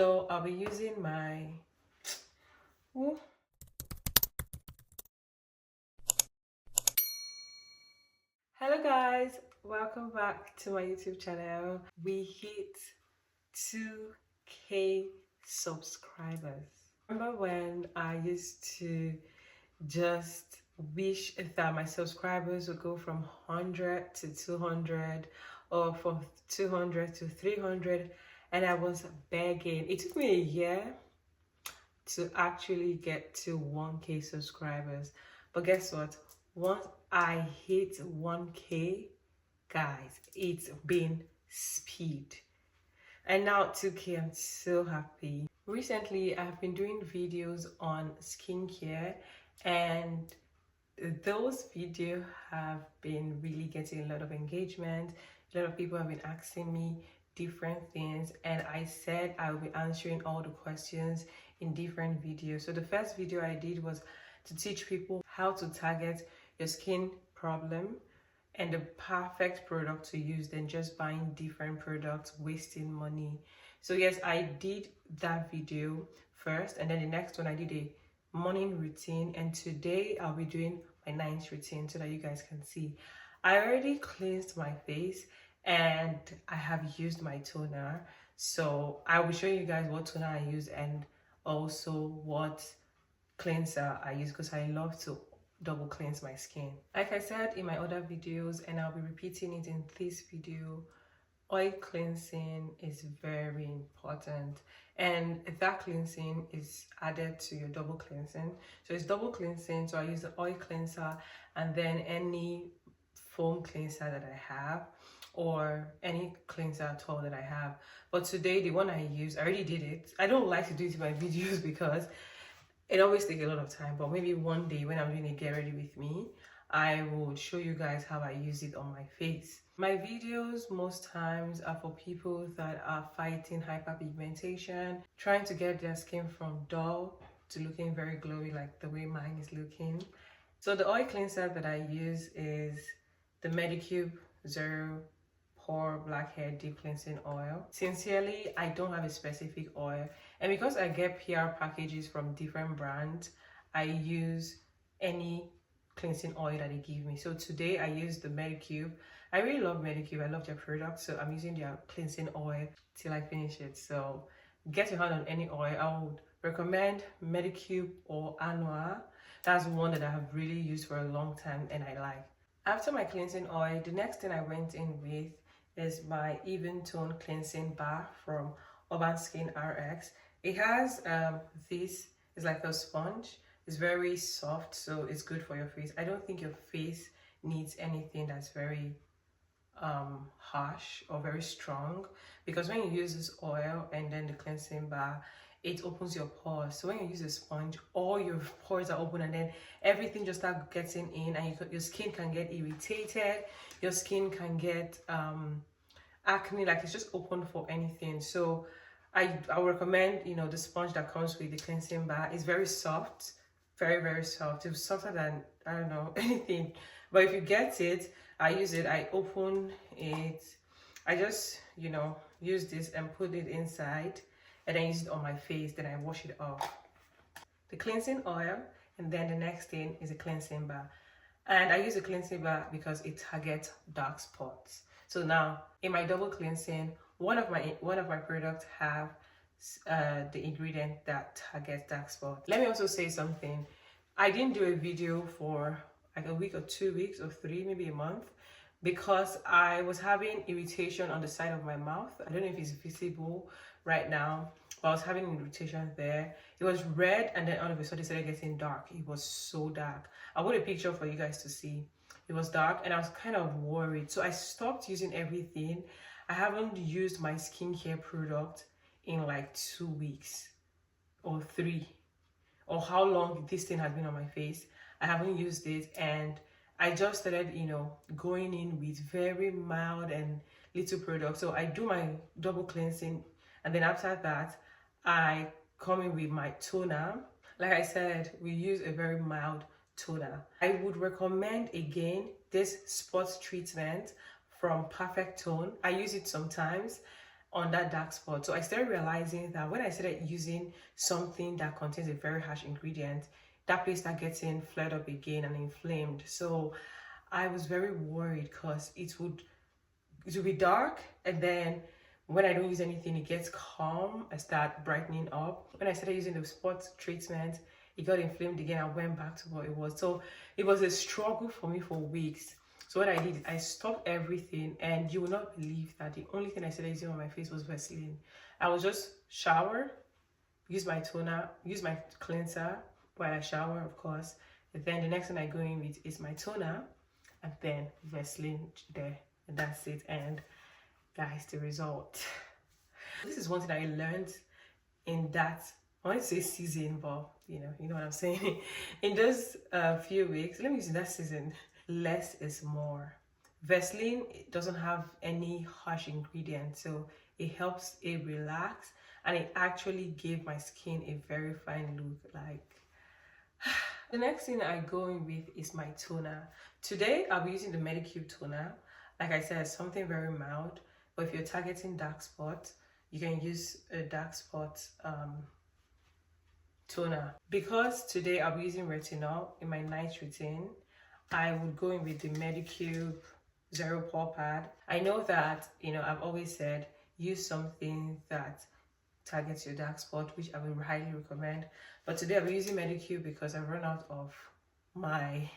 So I'll be using my Hello guys, welcome back to my YouTube channel. We hit 2k subscribers. Remember when I used to just wish that my subscribers would go from 100 to 200 or from 200 to 300, and I was begging. It took me a year to actually get to 1k subscribers, but guess what? Once I hit 1k, guys, it's been speed, and now 2k. I'm so happy. Recently I've been doing videos on skincare, and those videos have been really getting a lot of engagement. A lot of people have been asking me different things, and I said I will be answering all the questions in different videos. So the first video I did was to teach people how to target your skin problem and the perfect product to use than just buying different products, wasting money. So yes, I did that video first, and then the next one I did a morning routine, and today I'll be doing my night routine so that you guys can see. I already cleansed my face and I have used my toner, so I will show you guys what toner I use and also what cleanser I use, because I love to double cleanse my skin. Like I said in my other videos, and I'll be repeating it in this video, oil cleansing is very important, and that cleansing is added to your double cleansing. So it's double cleansing, so I use the oil cleanser and then any foam cleanser that I have, or any cleanser at all that I have. But today the one I use, I already did it. I don't like to do it in my videos because it always takes a lot of time, but maybe one day when I'm doing a get ready with me, I will show you guys how I use it on my face. My videos most times are for people that are fighting hyperpigmentation, trying to get their skin from dull to looking very glowy like the way mine is looking. So the oil cleanser that I use is the Medicube Zero Pore Blackhead Deep Cleansing Oil. Sincerely, I don't have a specific oil, and because I get PR packages from different brands, I use any cleansing oil that they give me. So today I use the Medicube. I really love Medicube. I love their product, so I'm using their cleansing oil till I finish it. So get your hand on any oil. I would recommend Medicube or Anua. That's one that I have really used for a long time and I like. After my cleansing oil, the next thing I went in with is my Even Tone Cleansing Bar from Urban Skin RX. It has this is like a sponge. It's very soft, so it's good for your face. I don't think your face needs anything that's very harsh or very strong, because when you use this oil and then the cleansing bar, it opens your pores. So when you use a sponge, all your pores are open, and then everything just starts getting in, and your skin can get irritated, your skin can get acne, like it's just open for anything. So I would recommend, you know, the sponge that comes with the cleansing bar. Is very soft, very soft. It's softer than, I don't know, anything. But if you get it, I use it, I open it, I just, you know, use this and put it inside, and then use it on my face, then I wash it off. The cleansing oil, and then the next thing is a cleansing bar. And I use a cleansing bar because it targets dark spots. So now in my double cleansing, one of my products have the ingredient that targets dark spots. Let me also say something. I didn't do a video for like a week or 2 weeks or 3, maybe a month, because I was having irritation on the side of my mouth. I don't know if it's visible right now, but I was having an irritation there. It was red, and then all of a sudden it started getting dark. It was so dark. I put a picture for you guys to see. It was dark and I was kind of worried, so I stopped using everything. I haven't used my skincare product in like 2 weeks or 3, or how long this thing has been on my face. I haven't used it, and I just started, you know, going in with very mild and little products. So I do my double cleansing, and then after that I come in with my toner. Like I said, we use a very mild toner. I would recommend again this sports treatment from Perfect Tone. I use it sometimes, on that dark spot. So I started realizing that when I started using something that contains a very harsh ingredient, that place started getting flared up again and inflamed. So I was very worried because it would be dark, and then when I don't use anything, it gets calm. I start brightening up. When I started using the spot treatment, it got inflamed again. I went back to what it was. So it was a struggle for me for weeks. So what I did, I stopped everything, and you will not believe that the only thing I started using on my face was Vaseline. I would just shower, use my toner, use my cleanser while I shower, of course. And then the next thing I go in with is my toner, and then Vaseline there. And that's it. And guys, the result. This is one thing I learned in that, I want to say season, but you know what I'm saying. In those few weeks, let me use that season. Less is more. Vaseline doesn't have any harsh ingredients, so it helps it relax, and it actually gave my skin a very fine look. Like the next thing I go in with is my toner. Today I'll be using the Medicube toner. Like I said, something very mild, but if you're targeting dark spots, you can use a dark spot toner. Because today I'll be using retinol in my night routine, I would go in with the Medicube Zero Pore Pad. I know that, I've always said, use something that targets your dark spot, which I will highly recommend. But today I'll be using Medicube because I've run out of my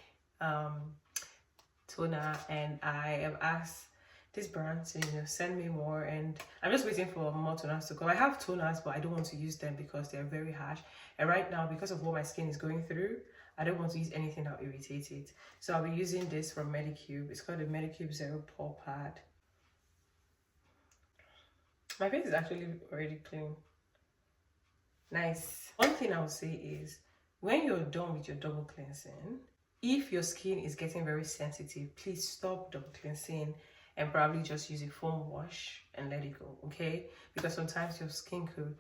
toner, and I have asked this brand to send me more, and I'm just waiting for more toners to go. I have toners, but I don't want to use them because they're very harsh, and right now, because of what my skin is going through, I don't want to use anything that will irritate it. So I'll be using this from Medicube. It's called the Medicube Zero Pore Pad. My face is actually already clean. Nice. One thing I'll say is, when you're done with your double cleansing, if your skin is getting very sensitive, please stop double cleansing and probably just use a foam wash and let it go, okay? Because sometimes your skin could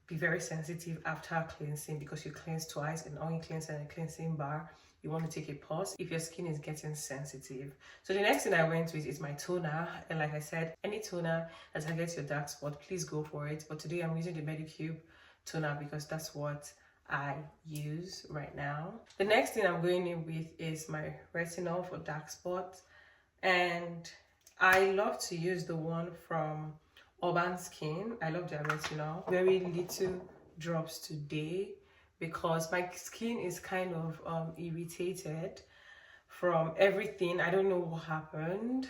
be very sensitive after cleansing because you cleanse twice, and on your cleansing and cleansing bar, you want to take a pause if your skin is getting sensitive. So the next thing I went with is my toner, and like I said, any toner that targets your dark spot, please go for it. But today I'm using the Medicube toner because that's what I use right now. The next thing I'm going in with is my retinol for dark spots, and I love to use the one from Urban Skin. I love their retinol. Very little drops today because my skin is kind of irritated from everything. I don't know what happened,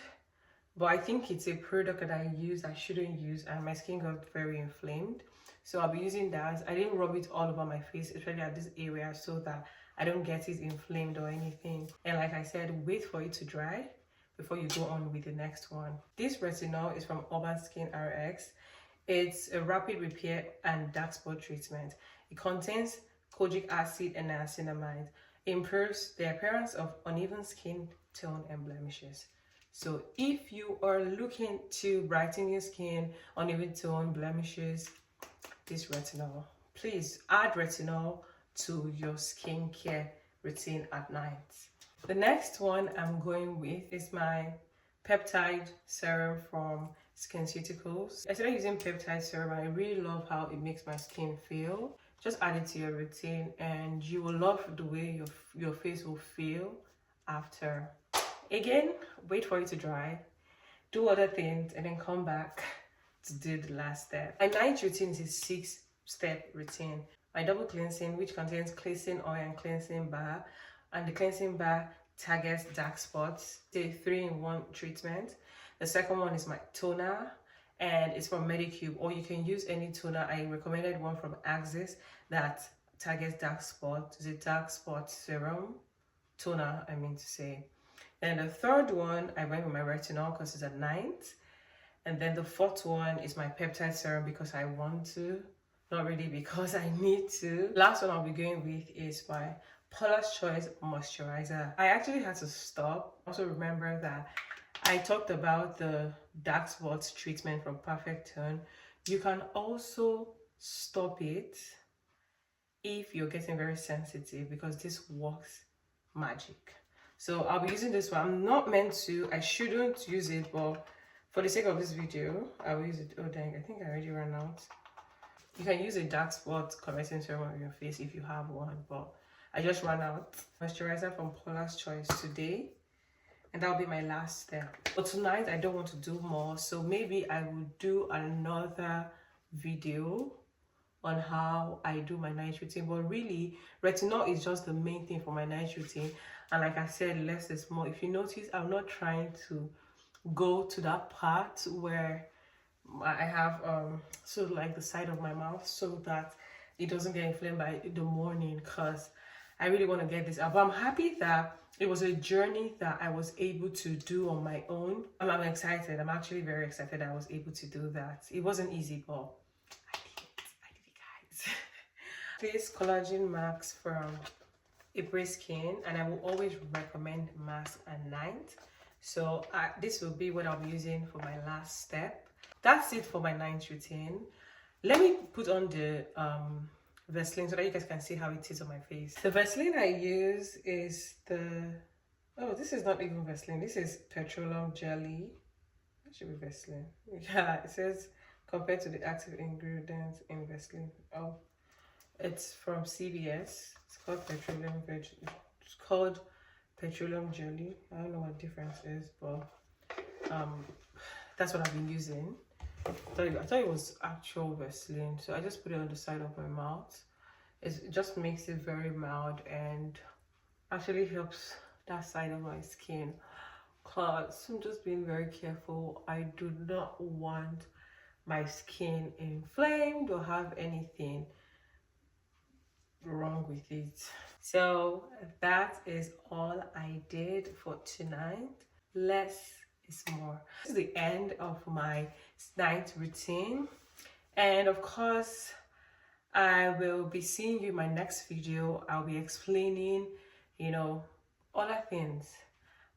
but I think it's a product that I shouldn't use, and my skin got very inflamed. So I'll be using that. I didn't rub it all over my face, especially at this area, so that I don't get it inflamed or anything. And like I said, wait for it to dry before you go on with the next one. This retinol is from Urban Skin RX. It's a rapid repair and dark spot treatment. It contains kojic acid and niacinamide. It improves the appearance of uneven skin tone and blemishes. So if you are looking to brighten your skin, uneven tone, blemishes, this retinol. Please add retinol to your skincare routine at night. The next one I'm going with is my peptide serum from SkinCeuticals. I started using peptide serum, and I really love how it makes my skin feel. Just add it to your routine, and you will love the way your face will feel after. Again, wait for it to dry, do other things, and then come back to do the last step. My night routine is a 6-step routine. My double cleansing, which contains cleansing oil and cleansing bar, and the cleansing bar targets dark spots. It's a 3-in-1 treatment. The second one is my toner, and it's from Medicube, or you can use any toner. I recommended one from Axis that targets dark spots. It's a dark spot serum toner, I mean to say. And the third one, I went with my retinol because it's at night. And then the fourth one is my peptide serum because I want to, not really because I need to. Last one I'll be going with is my Paula's Choice moisturizer. I actually had to stop. Also remember that I talked about the dark spots treatment from Perfect Tone. You can also stop it if you're getting very sensitive because this works magic. So I'll be using this one. I'm not meant to, I shouldn't use it, but For the sake of this video, I will use it. Oh dang, I think I already ran out. You can use a dark spot correcting serum on your face if you have one, but I just ran out. Moisturizer from Paula's Choice today, and that'll be my last step. But tonight I don't want to do more, so maybe I will do another video on how I do my night routine. But really, retinol is just the main thing for my night routine, and like I said, less is more. If you notice, I'm not trying to go to that part where I have sort of like the side of my mouth, so that it doesn't get inflamed by the morning, because I really want to get this out. But I'm happy that it was a journey that I was able to do on my own. I'm excited. I'm actually very excited that I was able to do that. It wasn't easy, but I did it, guys. This collagen mask from April Skin, and I will always recommend mask at night. So this will be what I'll be using for my last step. That's it for my night routine. Let me put on the Vaseline so that you guys can see how it is on my face. The Vaseline I use is the... Oh, this is not even Vaseline. This is petroleum jelly. That should be Vaseline. Yeah, it says compared to the active ingredients in Vaseline. Oh, it's from CVS. It's called petroleum jelly. I don't know what the difference is, but that's what I've been using. I thought it was actual Vaseline, so I just put it on the side of my mouth. It just makes it very mild and actually helps that side of my skin, because I'm just being very careful. I do not want my skin inflamed or have anything wrong with it. So that is all I did for tonight. Less is more. This is the end of my night routine, and of course I will be seeing you in my next video. I'll be explaining, you know, other things,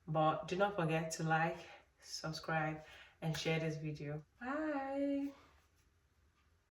but do not forget to like, subscribe, and share this video. Bye.